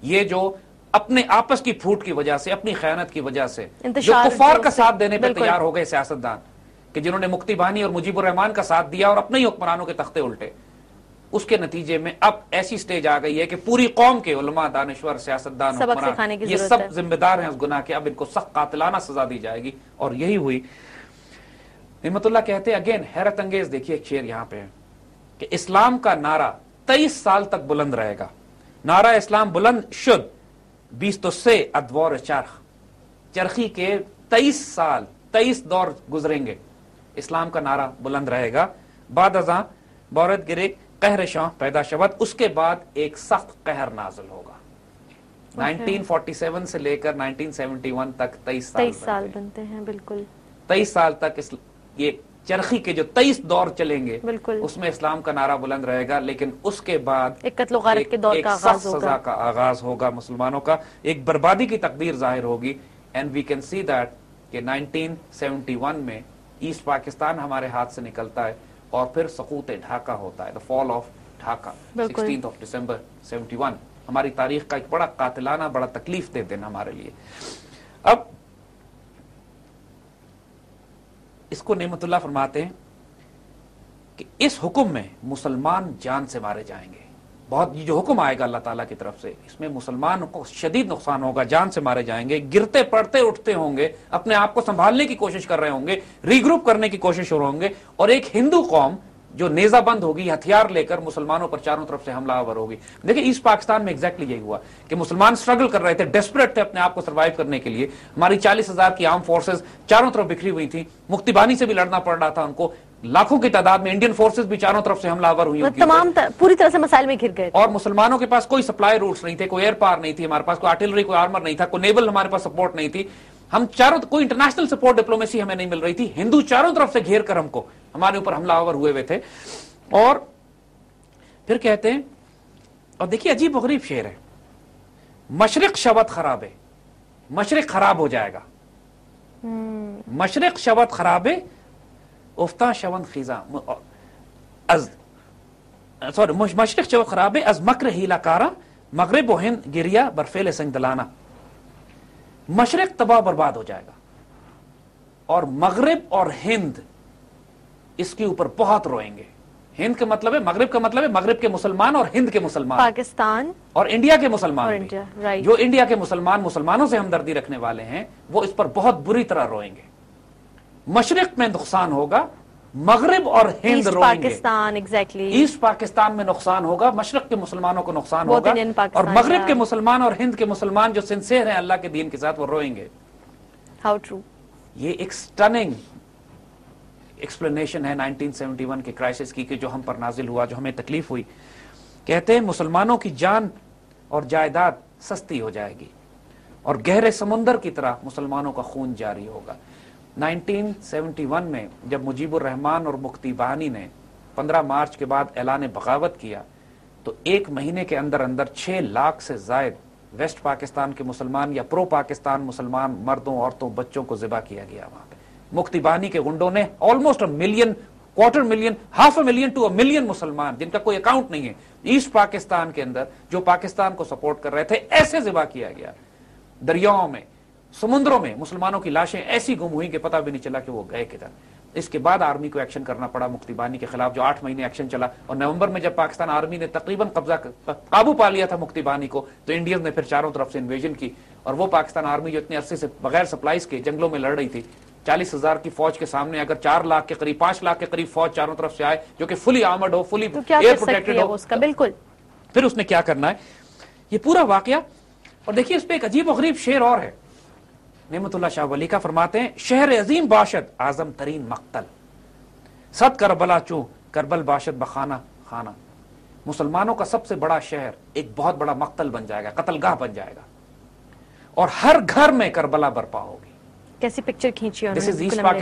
یہ جو اپنے آپس کی پھوٹ کی وجہ سے، اپنی خیانت کی وجہ سے جو کفار کا ساتھ دینے پہ تیار ہو گئے سیاستدان، کہ جنہوں نے مکتی بانی اور مجیب الرحمان کا ساتھ دیا اور اپنے ہی حکمرانوں کے تختے الٹے، اس کے نتیجے میں اب ایسی سٹیج آ گئی ہے کہ پوری قوم کے علماء، دانشور، سیاستدان، حکمران یہ سب ذمہ دار ہیں اس گناہ کے، اب ان کو سخت قاتلانہ سزا دی جائے گی، اور یہی ہوئی۔ نعمت اللہ کہتے ہیں اگین حیرت انگیز، دیکھیے ایک شعر یہاں پہ ہے کہ اسلام کا نعرہ 23 سال تک بلند رہے گا، نعرہ اسلام بلند شد 20 تو سے ادوار چرخ، چرخی کے 23 سال 23 دور گزریں گے، اسلام کا نعرہ بلند رہے گا۔ بعد ازاں بورد گرے قہر شاہ پیدا شود، اس کے بعد ایک سخت قہر نازل ہوگا۔ 1947 سے لے کر 1971 تک 23 سال بنتے ہیں، بالکل 23 سال تک یہ چرخی کے جو 23 دور چلیں گے اس میں اسلام کا نعرہ بلند رہے گا، لیکن اس کے بعد ایک قتل و غارت کے دور کا آغاز ہوگا، سزا کا آغاز ہوگا مسلمانوں کا، ایک بربادی کی تقدیر ظاہر ہوگی۔ And we can see that کہ 1971 میں ایسٹ پاکستان ہمارے ہاتھ سے نکلتا ہے، اور پھر سقوط ڈھاکہ ہوتا ہے، the fall of ڈھاکہ 16 دسمبر 71، ہماری تاریخ کا ایک بڑا قاتلانہ، بڑا تکلیف دہ دن ہمارے لیے۔ اب اس کو نعمت اللہ فرماتے ہیں کہ اس حکم میں مسلمان جان سے مارے جائیں گے، بہت یہ جو حکم آئے گا اللہ تعالیٰ کی طرف سے، اس میں مسلمان کو شدید نقصان ہوگا، جان سے مارے جائیں گے، گرتے پڑتے اٹھتے ہوں گے، اپنے آپ کو سنبھالنے کی کوشش کر رہے ہوں گے، ری گروپ کرنے کی کوشش ہو رہے ہوں گے، اور ایک ہندو قوم جو نیزہ بند ہوگی، ہتھیار لے کر مسلمانوں پر چاروں طرف سے حملہ آور ہوگی۔ دیکھیں ایسٹ پاکستان میں ایگزیکٹلی یہی ہوا کہ مسلمان سٹرگل کر رہے تھے، ڈیسپریٹ تھے اپنے آپ کو سروائیو کرنے کے لیے، ہماری 40,000 کی عام فورسز چاروں طرف بکھری ہوئی تھیں، مکتی بانی سے بھی لڑنا پڑ رہا تھا ان کو، لاکھوں کی تعداد میں انڈین فورسز بھی چاروں طرف سے حملہ آور ہوئی، تمام پوری طرح سے مسائل میں گھر گئے، اور مسلمانوں کے پاس کوئی سپلائی روٹس نہیں تھے، کوئی ایئر پاور نہیں تھی، ہمارے پاس کوئی آرٹلری، کوئی آرمر نہیں تھا، کوئی نیول ہمارے پاس سپورٹ نہیں تھی، ہم چاروں کوئی انٹرنیشنل سپورٹ ڈپلومیسی ہمیں نہیں مل رہی تھی، ہندو چاروں طرف سے گھیر کر ہم کو ہمارے اوپر حملہ آور ہوئے تھے۔ اور پھر کہتے ہیں، اور دیکھیے عجیب و غریب شعر ہے، مشرق شود خراب ہے، مشرق خراب ہو جائے گا، مشرق شود خراب ہے، افتاں شون خیزاں از سوری مشرق شود خراب ہے از مکر ہیلا کارا، مغرب و ہند گریا برفیل سنگ دلانا، مشرق تباہ برباد ہو جائے گا، اور مغرب اور ہند اس کے اوپر بہت روئیں گے۔ ہند کا مطلب ہے، مغرب کا مطلب ہے مغرب کے مسلمان اور ہند کے مسلمان، پاکستان اور انڈیا کے مسلمان بھی، right. جو انڈیا کے مسلمانوں سے ہمدردی رکھنے والے ہیں وہ اس پر بہت بری طرح روئیں گے۔ مشرق میں نقصان ہوگا، مغرب اور ہند روئیں گے، ایسٹ پاکستان میں نقصان ہوگا، مشرق کے مسلمانوں کو نقصان ہوگا، اور مغرب کے مسلمان اور ہند کے مسلمان جو سنسیئر ہیں اللہ کے دین کے ساتھ وہ روئیں گے۔ How true. یہ ایک سٹننگ ایکسپلینیشن ہے 1971 کے کرائسس کی، کہ جو ہم پر نازل ہوا، جو ہمیں تکلیف ہوئی۔ کہتے ہیں مسلمانوں کی جان اور جائیداد سستی ہو جائے گی، اور گہرے سمندر کی طرح مسلمانوں کا خون جاری ہوگا۔ 1971 میں جب مجیب الرحمان اور مکتی بانی نے 15 مارچ کے بعد اعلان بغاوت کیا، تو ایک مہینے کے اندر اندر 6 لاکھ سے زائد ویسٹ پاکستان کے مسلمان یا پرو پاکستان مسلمان مردوں، عورتوں، بچوں کو ذبح کیا گیا وہاں پہ۔ مکتی بانی کے گنڈوں نے آلموسٹ 1 ملین، 250,000، 500,000 to 1 ملین مسلمان جن کا کوئی اکاؤنٹ نہیں ہے ایسٹ پاکستان کے اندر، جو پاکستان کو سپورٹ کر رہے تھے، ایسے ذبح کیا گیا۔ دریاؤں میں، سمندروں میں مسلمانوں کی لاشیں ایسی گم ہوئی کہ پتہ بھی نہیں چلا کہ وہ گئے کدھر۔ اس کے بعد آرمی کو ایکشن کرنا پڑا مکتی بانی کے خلاف، جو 8 مہینے ایکشن چلا، اور نومبر میں جب پاکستان آرمی نے تقریباً قابو پا لیا تھا مکتی بانی کو، تو انڈینز نے پھر چاروں طرف سے انویژن کی، اور وہ پاکستان آرمی جو اتنے عرصے سے بغیر سپلائز کے جنگلوں میں لڑ رہی تھی، 40,000 کی فوج کے سامنے اگر 4 لاکھ کے قریب، 5 لاکھ کے قریب فوج چاروں طرف سے آئے، جو کہ فلی آرمڈ ہو، فلی ایئر پروٹیکٹڈ ہو، بالکل، پھر اس نے کیا کرنا ہے، یہ پورا واقعہ۔ اور دیکھیے اس پہ ایک عجیب و غریب شعر اور ہے، نعمت اللہ شاہ ولی کا فرماتے ہیں، شہر عظیم باشد اعظم ترین مقتل، صد کربلا چوں کربل باشد بخانہ خانہ، مسلمانوں کا سب سے بڑا شہر ایک بہت بڑا مقتل بن جائے گا، قتل گاہ بن جائے گا، اور ہر گھر میں کربلا برپا ہوگی۔ کیسی پکچر کھینچی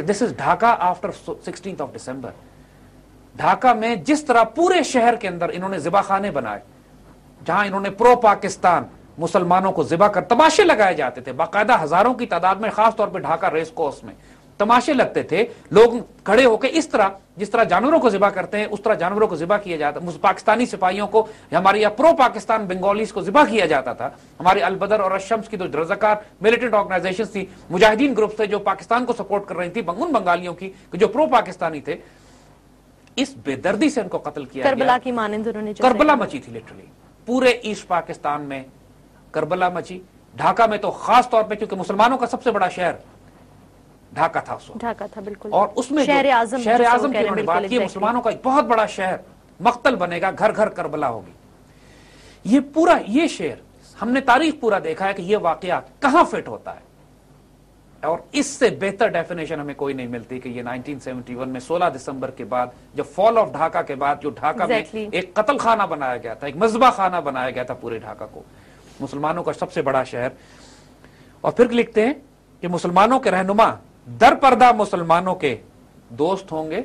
دس از ڈھاکہ آفٹر 16 دسمبر۔ ڈھاکہ میں جس طرح پورے شہر کے اندر انہوں نے ذبح خانے بنائے، جہاں انہوں نے پرو پاکستان مسلمانوں کو ذبح کر تماشے لگائے جاتے تھے باقاعدہ، ہزاروں کی تعداد میں، خاص طور پہ ڈھاکہ ریس کورس میں تماشے لگتے تھے، لوگ کھڑے ہو کے اس طرح جس طرح جانوروں کو ذبح کرتے ہیں اس طرح جانوروں کو ذبح کیا جاتا، پاکستانی سپاہیوں کو، ہماری یا پرو پاکستان بنگالیز کو ذبح کیا جاتا تھا. ہمارے البدر اور الشمس کی جو رضاکار ملیٹنٹ آرگنائزیشنز تھی، مجاہدین گروپس تھے جو پاکستان کو سپورٹ کر رہی تھی، ان بنگالیوں کی جو پرو پاکستانی تھے، اس بے دردی سے ان کو قتل کیا گیا. کربلا کی مانند انہوں نے کربلا مچی تھی لٹرلی پورے ایسٹ پاکستان میں، کربلا مچی. ڈھاکہ میں تو خاص طور پہ کیونکہ مسلمانوں کا سب سے بڑا شہر ڈھاکہ تھا اس وقت، ڈھاکہ تھا بالکل، اور اس میں شہر اعظم کی انہوں نے بات کی، مسلمانوں کا ایک بہت بڑا شہر مقتل بنے گا، گھر گھر کربلا ہوگی. یہ پورا یہ شعر ہم نے تاریخ پورا دیکھا ہے کہ یہ واقعہ کہاں فٹ ہوتا ہے، اور اس سے بہتر ڈیفینیشن ہمیں کوئی نہیں ملتی کہ یہ 1971 میں 16 دسمبر کے بعد جب فال آف ڈھاکہ کے بعد جو ڈھاکہ میں ایک قتل خانہ بنایا گیا تھا، ایک مذبح خانہ بنایا گیا تھا پورے ڈھاکہ کو، مسلمانوں کا سب سے بڑا شہر. اور پھر لکھتے ہیں کہ مسلمانوں کے رہنما در پردہ مسلمانوں کے دوست ہوں گے،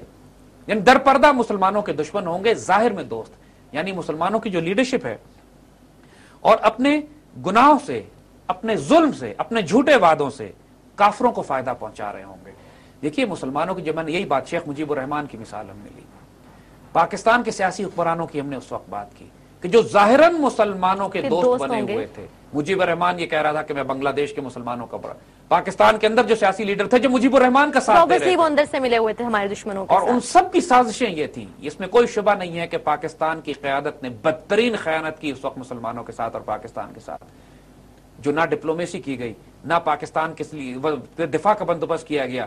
یعنی در پردہ مسلمانوں کے دشمن ہوں گے، ظاہر میں دوست. یعنی مسلمانوں کی جو لیڈرشپ ہے اور اپنے گناہوں سے، اپنے ظلم سے، اپنے جھوٹے وعدوں سے کافروں کو فائدہ پہنچا رہے ہوں گے. دیکھیے مسلمانوں کی، جب میں نے یہی بات شیخ مجیب الرحمان کی مثال ہم نے لی، پاکستان کے سیاسی حکمرانوں کی ہم نے اس وقت بات کی کہ جو ظاہراً مسلمانوں کے دوست بنے ہوئے تھے. مجیب الرحمان یہ کہہ رہا تھا کہ میں بنگلہ دیش کے مسلمانوں کا بڑا، پاکستان کے اندر جو سیاسی لیڈر تھے جو مجیب الرحمان کا ساتھ دے رہے تھے، وہ اندر سے ملے ہوئے تھے ہمارے دشمنوں کے اور ساتھ. ان سب کی سازشیں یہ تھیں. اس میں کوئی شبہ نہیں ہے کہ پاکستان کی قیادت نے بدترین خیانت کی اس وقت مسلمانوں کے ساتھ اور پاکستان کے ساتھ، جو نہ ڈپلومیسی کی گئی، نہ پاکستان کے لیے دفاع کا بندوبست کیا گیا،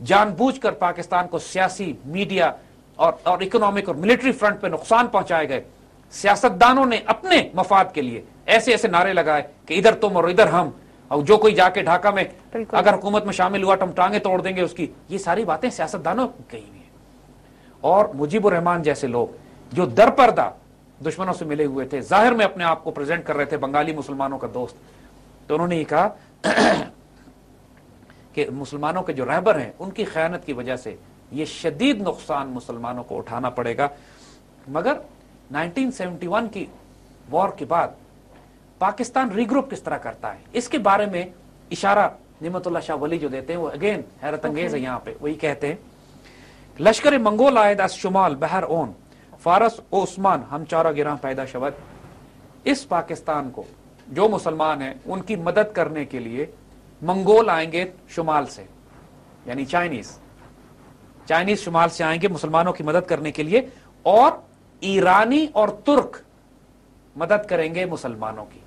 جان بوجھ کر پاکستان کو سیاسی، میڈیا اور اکنامک اور ملٹری فرنٹ پہ نقصان پہنچائے گئے. سیاستدانوں نے اپنے مفاد کے لیے ایسے ایسے نعرے لگائے کہ ادھر تم اور ادھر ہم، اور جو کوئی جا کے ڈھاکہ میں اگر حکومت میں شامل ہوا تو ہم ٹانگیں توڑ دیں گے اس کی. یہ ساری باتیں سیاستدانوں کی کہی ہوئی ہیں. اور مجیب الرحمان جیسے لوگ جو در پردہ دشمنوں سے ملے ہوئے تھے، ظاہر میں اپنے آپ کو پریزنٹ کر رہے تھے بنگالی مسلمانوں کا دوست، تو انہوں نے یہ کہا کہ مسلمانوں کے جو رہبر ہیں ان کی خیانت کی وجہ سے یہ شدید نقصان مسلمانوں کو اٹھانا پڑے گا. مگر 1971 کی وار کے بعد پاکستان ری گروپ کس طرح کرتا ہے، اس کے بارے میں اشارہ نعمت اللہ شاہ ولی جو دیتے ہیں وہ اگین حیرت انگیز ہے. یہاں پہ وہی کہتے ہیں، لشکر منگول آئد از شمال بحر اون فارس او عثمان ہم چارہ گراں پیدا شود. اس پاکستان کو جو مسلمان ہیں ان کی مدد کرنے کے لیے منگول آئیں گے شمال سے، یعنی چائنیز شمال سے آئیں گے مسلمانوں کی مدد کرنے کے لیے، اور ایرانی اور ترک مدد کریں گے مسلمانوں کی.